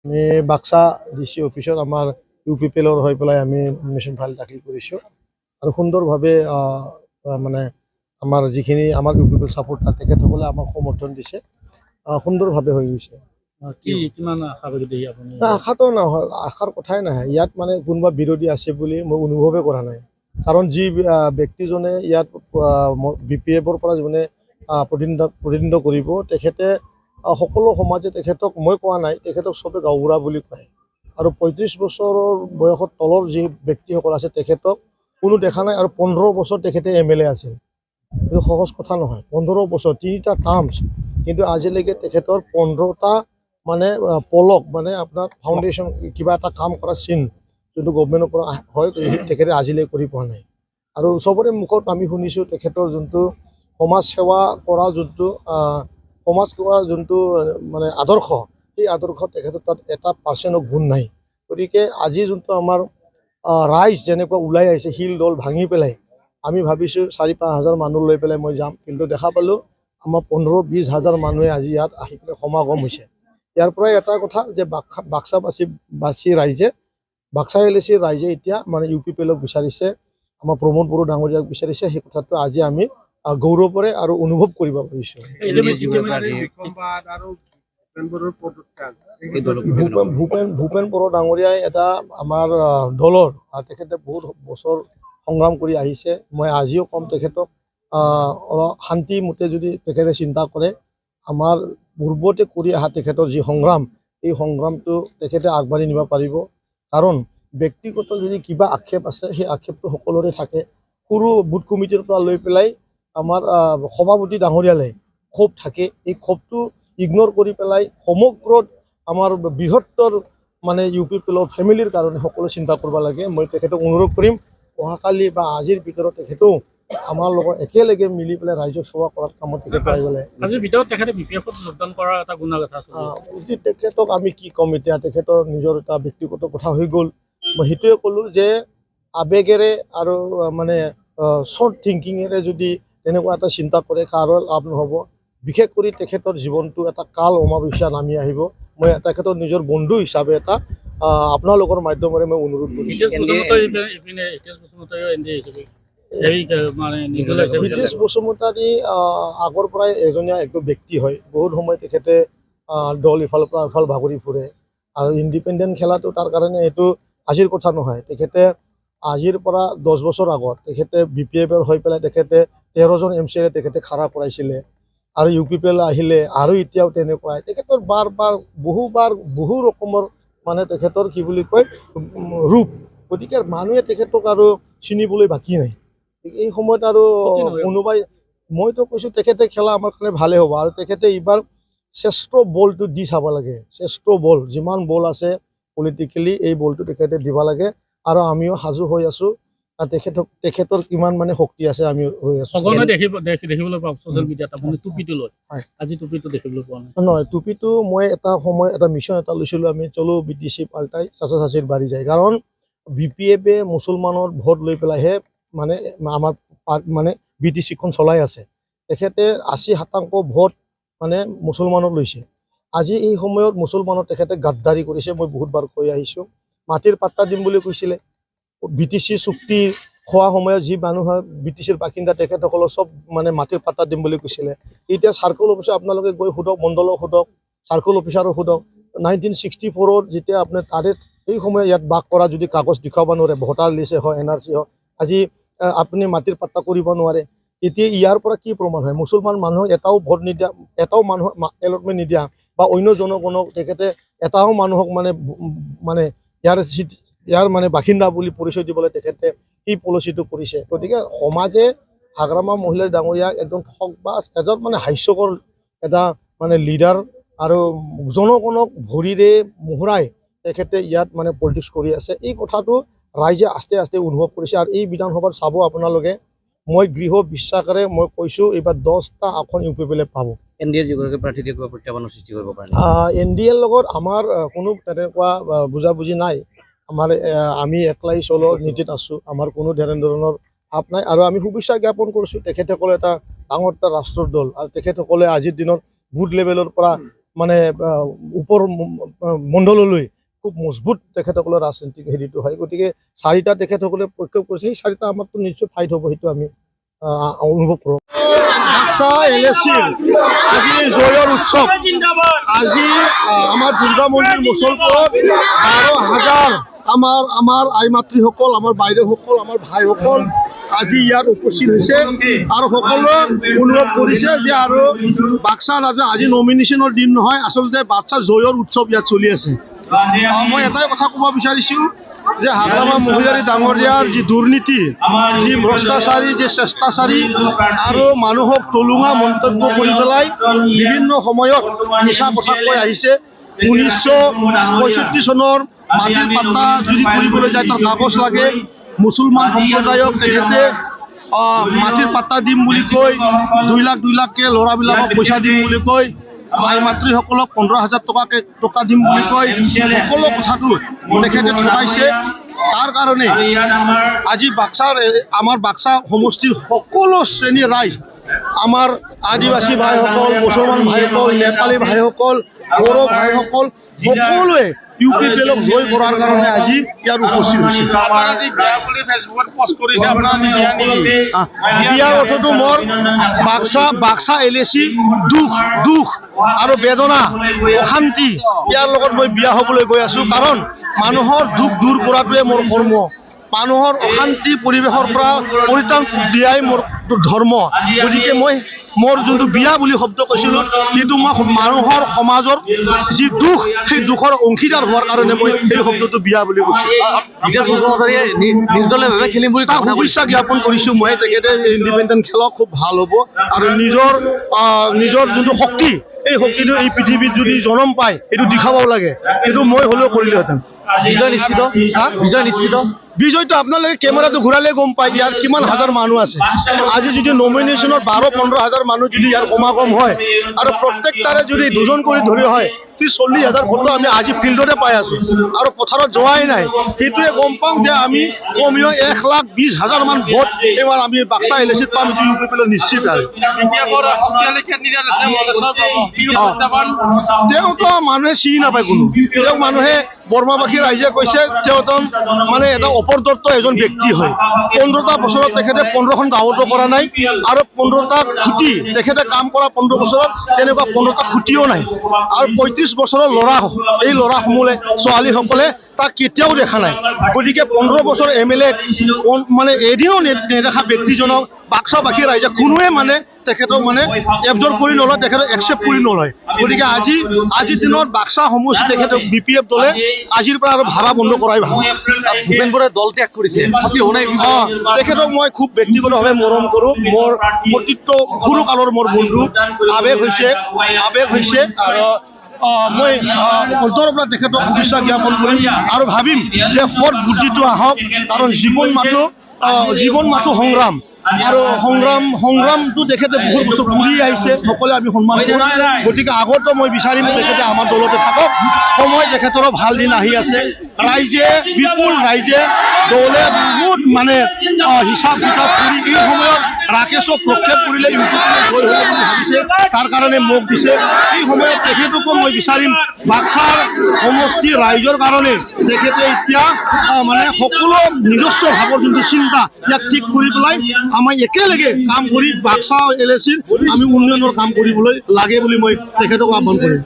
আমি বাক্সা ডিচি অফিসত আমাৰ UPPL হৈ পেলাই আমি নমিনেশ্যন ফাইল দাখিল কৰিছোঁ আৰু সুন্দৰভাৱে মানে আমাৰ যিখিনি আমাৰ UPPL ছাপোৰ্টাৰ তেখেতসকলে আমাক সমৰ্থন দিছে, সুন্দৰভাৱে হৈ গৈছে। কিমান আশাবাদী দেই আপুনি? আশাটো নহয়, আশাৰ কথাই নাহে। ইয়াত মানে কোনোবা বিৰোধী আছে বুলি মই অনুভৱে কৰা নাই, কাৰণ যি ব্যক্তিজনে ইয়াত BPF-ৰ পৰা যোনে প্ৰতিনিধিত্ব কৰিব তেখেতে সকলো সমাজে তেখেতক, মই কোৱা নাই, তেখেতক চবে গাঁওবুঢ়া বুলি কয়। আৰু 35 বছৰৰ বয়সৰ তলৰ যি ব্যক্তিসকল আছে তেখেতক কোনো দেখা নাই। আৰু 15 বছৰ তেখেতে MLA আছিল। এইটো সহজ কথা নহয়। 15 বছৰ, 3টা টাৰ্মছ, কিন্তু আজিলৈকে তেখেতৰ 15টা মানে পলক, মানে আপোনাৰ ফাউণ্ডেশ্যন কিবা এটা কাম কৰা চিন যোনটো গভৰ্ণমেণ্টৰ পৰা হয় তেখেতে আজিলৈকে কৰি পোৱা নাই। আৰু চবৰে মুখত আমি শুনিছোঁ তেখেতৰ যোনটো সমাজ সেৱা কৰা যোনটো মানে আদৰ্শ, সেই আদৰ্শ তেখেতৰ তাত 1% গুণ নাই। গতিকে আজি যোনটো আমাৰ ৰাইজ যেনেকুৱা ওলাই আহিছে শিল দল ভাঙি পেলাই, আমি ভাবিছোঁ 4-5 হাজাৰ মানুহ লৈ পেলাই মই যাম, কিন্তু দেখা পালোঁ আমাৰ 15-20 হাজাৰ মানুহে আজি ইয়াত আহি পেলাই সমাগম হৈছে। ইয়াৰ পৰাই এটা কথা যে বাক্সাবাসী ৰাইজে, বাক্সা LAC ৰাইজে এতিয়া মানে UPPL-ক বিচাৰিছে, আমাৰ প্ৰমোদ বড়ো ডাঙৰীয়াক বিচাৰিছে। সেই কথাটো আজি আমি গৌৰৱৰে আৰু অনুভৱ কৰিব পাৰিছোঁ। ভূপেন বড়ো ডাঙৰীয়াই এটা আমাৰ দলৰ, তেখেতে বহুত বছৰ সংগ্ৰাম কৰি আহিছে। মই আজিও ক'ম তেখেতক অলপ শান্তিমতে যদি তেখেতে চিন্তা কৰে, আমাৰ পূৰ্বতে কৰি অহা তেখেতৰ যি সংগ্ৰাম, এই সংগ্ৰামটো তেখেতে আগবাঢ়ি নিব পাৰিব। কাৰণ ব্যক্তিগত যদি কিবা আক্ষেপ আছে, সেই আক্ষেপটো সকলোৰে থাকে। সৰু বুথ কমিটিৰ পৰা লৈ পেলাই আমাৰ সভাপতি ডাঙৰীয়ালৈ ক্ষোভ থাকে। এই ক্ষোভটো ইগনোৰ কৰি পেলাই সমগ্ৰ আমাৰ বৃহত্তৰ মানে UPPL-ৰ ফেমিলিৰ কাৰণে সকলো চিন্তা কৰিব লাগে। মই তেখেতক অনুৰোধ কৰিম, অহাকালি বা আজিৰ ভিতৰত তেখেতেও আমাৰ লগত একেলগে মিলি পেলাই ৰাইজক সেৱা কৰাৰ কামত তেখেত আহিব লাগে। আজিৰ ভিতৰত তেখেতে BPF-ত যোগদান কৰাৰ এটা গুণাগত আছে। তেখেতক আমি কি ক'ম এতিয়া, তেখেতৰ নিজৰ এটা ব্যক্তিগত কথা হৈ গ'ল। মই সেইটোৱে ক'লোঁ যে আৱেগেৰে আৰু মানে শ্বৰ্ট থিংকিঙেৰে যদি তেনেকুৱা এটা চিন্তা কৰে, কাৰো লাভ নহ'ব। বিশেষ কৰি তেখেতৰ জীৱনটো এটা কাল অমাৱস্যা নামি আহিব। মই তেখেতৰ নিজৰ বন্ধু হিচাপে এটা আপোনালোকৰ মাধ্যমেৰে মই অনুৰোধ কৰিছোঁ। হিতেশ বসুমতাৰী আগৰ পৰাই এজনীয়া একদম ব্যক্তি হয়। বহুত সময় তেখেতে দল ইফালৰ পৰা ইফাল ভাগৰি ফুৰে, আৰু ইণ্ডিপেণ্ডেণ্ট খেলাটো তাৰ কাৰণে এইটো আজিৰ কথা নহয়। তেখেতে আজিৰ পৰা 10 বছৰ আগত তেখেতে BPF-ৰ হৈ পেলাই তেখেতে 13জন MCLA তেখেতে খাৰা কৰাইছিলে, আৰু UPPL আহিলে আৰু এতিয়াও তেনেকুৱাই তেখেতৰ বহু ৰকমৰ মানে তেখেতৰ কি বুলি কয় ৰূপ। গতিকে মানুহে তেখেতক আৰু চিনিবলৈ বাকী নাই। এই সময়ত আৰু কোনোবাই, মইতো কৈছোঁ তেখেতে খেলা আমাৰ কাৰণে ভালে হ'ব, আৰু তেখেতে এইবাৰ শ্ৰেষ্ঠ বলটো দি চাব লাগে। শ্ৰেষ্ঠ বল যিমান বল আছে পলিটিকেলি, এই বলটো তেখেতে দিব লাগে, আৰু আমিও সাজু হৈ আছোঁ। তেখেতৰ কিমান মানে শক্তি আছে আমি হৈ আছোঁ। দেখিবলৈ পাওঁ ছ'চিয়েল মিডিয়াত আপুনি টুপিটো লৈ, আজি টুপিটো দেখিবলৈ পোৱা নাই। নহয়, টুপিটো মই এটা সময় এটা মিছন এটা লৈছিলোঁ, আমি চলো BTC পাল্টাই চাচা চাচিৰ বাঢ়ি যায়। কাৰণ BPF-এ মুছলমানৰ ভোট লৈ পেলাইহে মানে আমাৰ মানে BTC-খন চলাই আছে। তেখেতে 80% ভোট মানে মুছলমানত লৈছে। আজি এই সময়ত মুছলমানৰ তেখেতে গাদ্দাৰি কৰিছে। মই বহুতবাৰ কৈ আহিছোঁ, মাটিৰ পাট্টা দিম বুলি কৈছিলে। BTC চুক্তি খোৱা সময়ত যি মানুহ হয় BTC-ৰ বাসিন্দা তেখেতসকলৰ চব মানে মাটিৰ পাট্টা দিম বুলি কৈছিলে। এতিয়া চাৰ্কল অফিচত আপোনালোকে গৈ সোধক, মণ্ডলক সোধক, চাৰ্কল অফিচাৰক সোধক। 1964-ৰ যেতিয়া আপোনাৰ তাৰে এই সময়ত ইয়াত বাস কৰা যদি কাগজ দেখুৱাব নোৱাৰে, ভোটাৰ লিষ্টে হওক, NRC হওক, আজি আপুনি মাটিৰ পাট্টা কৰিব নোৱাৰে। এতিয়া ইয়াৰ পৰা কি প্ৰমাণ হয়? মুছলমান মানুহক এটাও ভোট নিদিয়া, এটাও মানুহক এলটমেণ্ট নিদিয়া, বা অন্য জনগণক তেখেতে এটাও মানুহক মানে ইয়াৰ মানে বাসিন্দা বুলি পৰিচয় দিবলৈ তেখেতে এই পলিচিটো কৰিছে। গতিকে সমাজে হাগ্ৰামা মহিলা ডাঙৰীয়াক একদম ঠগবাজ, এজন মানে হাস্যকৰ এটা মানে লিডাৰ, আৰু জনগণক ভৰিৰে মোহৰাই তেখেতে ইয়াত মানে পলিটিক্স কৰি আছে। এই কথাটো ৰাইজে আস্তে আস্তে অনুভৱ কৰিছে। আৰু এই বিধানসভাত চাব আপোনালোকে, মই গৃহ বিশ্বাসেৰে মই কৈছোঁ এইবাৰ 10টা আসন UPPL-এ পাব। NDA যিগৰাকী প্ৰাৰ্থী কিবা প্ৰত্যাহ্বানৰ সৃষ্টি কৰিব পাৰে? NDA-ৰ লগত আমাৰ কোনো তেনেকুৱা বুজাবুজি নাই। আমি একলাই চলো নীতিত আছোঁ, আমাৰ কোনো ধৰণৰ ভাৱ নাই। আৰু আমি শুভেচ্ছা জ্ঞাপন কৰিছোঁ। তেখেতসকলে এটা ডাঙৰ এটা ৰাষ্ট্ৰৰ দল, আৰু তেখেতসকলে আজিৰ দিনত বুথ লেভেলৰ পৰা মানে ওপৰ মণ্ডললৈ খুব মজবুত তেখেতসকলৰ ৰাজনৈতিক হেৰিটো হয়। গতিকে 4টা তেখেতসকলে প্ৰক্ষেপ কৰিছে, সেই 4টা আমাৰতো নিশ্চয় ফাইট হ'ব, সেইটো আমি অনুভৱ কৰোঁ। বাক্সা LACৰ আজি জয়ৰ উৎসৱ। আজি আমাৰ দুৰ্গা মন্দিৰ মুছলপুৰত 12,000 আমাৰ আই মাতৃসকল, আমাৰ বাইদেউসকল, আমাৰ ভাইসকল আজি ইয়াত উপস্থিত হৈছে আৰু সকলোৱে অনুভৱ কৰিছে যে আৰু বাক্সাত আজি নমিনেশ্যনৰ দিন নহয়, আচলতে বাক্সা জয়ৰ উৎসৱ ইয়াত চলি আছে। মই এটাই কথা ক'ব বিচাৰিছোঁ যে হাগ্ৰামা মহিলাৰী ডাঙৰীয়াৰ যি দুৰ্নীতি, যি ভ্ৰষ্টাচাৰী, যি চেষ্টাচাৰী আৰু মানুহক তলুঙা মন্তব্য কৰি পেলাই বিভিন্ন সময়ত মিছা কথা কৈ আহিছে। 1965 চনৰ মাটিৰ পাট্টা যদি কৰিবলৈ যায় তাৰ কাগজ লাগে। মুছলমান সম্প্ৰদায়ক তেখেতে মাটিৰ পাট্টা দিম বুলি কৈ 2 লাখকৈ ল'ৰাবিলাকক পইচা দিম বুলি কৈ, আই মাতৃসকলক 15,000 টকা দিম বুলি কৈ সকলো কথাটো তেখেতে ঠকাইছে। তাৰ কাৰণে আজি আমাৰ বাক্সা সমষ্টিৰ সকলো শ্ৰেণীৰ ৰাইজ, আমাৰ আদিবাসী ভাইসকল, মুছলমান ভাইসকল, নেপালী ভাইসকল, বড়ো ভাইসকল সকলোৱে UPPLক জয় কৰাৰ কাৰণে আজি ইয়াত উপস্থিত হৈছে। ইয়াৰ অৰ্থটো মোৰ বাক্সা LAC দুখ আৰু বেদনা, অশান্তি, ইয়াৰ লগত মই বিয়া হ'বলৈ গৈ আছোঁ। কাৰণ মানুহৰ দুখ দূৰ কৰাটোৱে মোৰ কৰ্ম, মানুহৰ অশান্তি পৰিৱেশৰ পৰা পৰিত্ৰাণ দিয়াই মোৰ ধৰ্ম। গতিকে মই মোৰ যোনটো বিয়া বুলি শব্দ কৈছিলোঁ, কিন্তু মই মানুহৰ সমাজৰ যি দুখ, সেই দুখৰ অংশীদাৰ হোৱাৰ কাৰণে মই এই শব্দটো বিয়া বুলি কৈছোঁ। তাক শুভেচ্ছা জ্ঞাপন কৰিছোঁ মই, তেখেতে ইণ্ডিপেণ্ডেণ্ট খেলক, খুব ভাল হ'ব আৰু নিজৰ যোনটো শক্তি, এই শক্তিটো এই পৃথিৱীত যদি জনম পায় এইটো দেখাবও লাগে, কিন্তু মই হ'লেও কৰিলোহেঁতেন। বিজয়টো আপোনালোকে কেমেৰাটো ঘূৰালে গম পায় ইয়াত কিমান হাজাৰ মানুহ আছে। আজি যদি নমিনেশ্যনত 12-15 হাজাৰ মানুহ যদি ইয়াৰ সমাগম হয় আৰু প্ৰত্যেকটাৰে যদি 2জন কৰি ধৰি হয়, 40,000 ফটো আমি আজি ফিল্ডতে পাই আছোঁ আৰু পথাৰত যোৱাই নাই। সেইটোৱে গম পাওঁ যে আমি কমেও 1,20,000 মান ভোট এইবাৰ আমি বাক্সা LACত পাম, এইটো UPPL নিশ্চিত। আৰু তেওঁতো মানুহে চিনি নাপায় কোনো, তেওঁক মানুহে বৰ্মাবাসী ৰাইজে কৈছে তেওঁতো মানে এটা অপৰ্দত্ত এজন ব্যক্তি হয়। 15টা বছৰত তেখেতে 15খন গাঁৱতো কৰা নাই আৰু 15টা খুঁটি তেখেতে কাম কৰা 15 বছৰত তেনেকুৱা 15টা খুঁটিও নাই। আৰু 35 বছৰৰ ল'ৰা, এই ল'ৰাসমূহে ছোৱালীসকলে তাক কেতিয়াও দেখা নাই। গতিকে 15 বছৰ MLA মানে এদিনো নেদেখা ব্যক্তিজনক বাক্সাবাসী ৰাইজে কোনোৱে মানে তেখেতক মানে এবজৰ্ভ কৰি নলয়, তেখেতক একচেপ্ট কৰি নলয়। গতিকে আজিৰ দিনত বাক্সা সমষ্টি তেখেতক BPF দলে আজিৰ পৰা আৰু ভাবা বন্ধ কৰাই ভাল। দল ত্যাগ কৰিছে, তেখেতক মই খুব ব্যক্তিগতভাৱে মৰম কৰোঁ। মোৰ অতীত সৰু কালৰ মোৰ বন্ধু, আৱেগ হৈছে আৰু মই অন্তৰৰ পৰা তেখেতক শুভেচ্ছা জ্ঞাপন কৰিম আৰু ভাবিম যে সৎ বুদ্ধিটো আহক, কাৰণ জীৱন মাথো সংগ্ৰাম আৰু সংগ্ৰামটো তেখেতে বহুত বছৰ কৰি আহিছে, সকলোৱে আমি সন্মান কৰোঁ। গতিকে আগতো মই বিচাৰিম তেখেতে আমাৰ দলতে থাকক। সময় তেখেতৰো ভাল দিন আহি আছে। বিপুল ৰাইজে দলে বহুত মানে হিচাপ কিতাপ কৰি এই সময়ত ৰাকেশক প্ৰক্ষেপ কৰিলে UPPL জয় হ'ব বুলি ভাবিছে, তাৰ কাৰণে মোক দিছে। এই সময়ত তেখেতকো মই বিচাৰিম বাক্সাৰ সমষ্টি ৰাইজৰ কাৰণে তেখেতে এতিয়া মানে সকলো নিজস্ব ভাৱৰ যোনটো চিন্তা, ইয়াক ঠিক কৰি পেলাই আমি একেলগে কাম কৰি বাক্সা LACৰ আমি উন্নয়নৰ কাম কৰিবলৈ লাগে বুলি মই তেখেতক আহ্বান কৰিম।